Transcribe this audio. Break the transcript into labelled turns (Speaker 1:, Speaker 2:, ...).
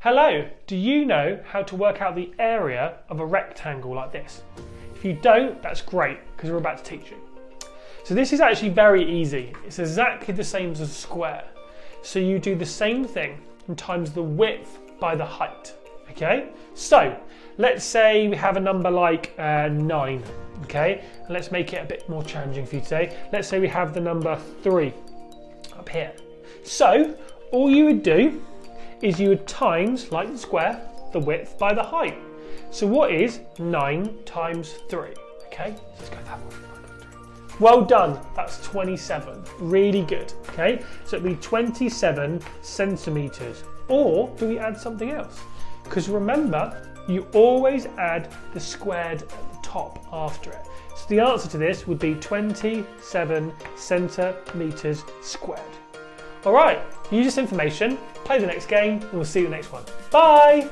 Speaker 1: Hello, do you know how to work out the area of a rectangle like this? If you don't, that's great, because we're about to teach you. So this is actually very easy. It's exactly the same as a square. So you do the same thing and times the width by the height, okay? So let's say we have a number like 9, okay? And let's make it a bit more challenging for you today. Let's say we have the number 3 up here. So all you would do is you would times, like the square, the width by the height. So what is 9 times 3? Okay, let's go that one. Well done, that's 27. Really good, okay? So it'd be 27 centimetres. Or do we add something else? Because remember, you always add the squared at the top after it. So the answer to this would be 27 centimetres squared. All right, use this information, play the next game, and we'll see you in the next one. Bye!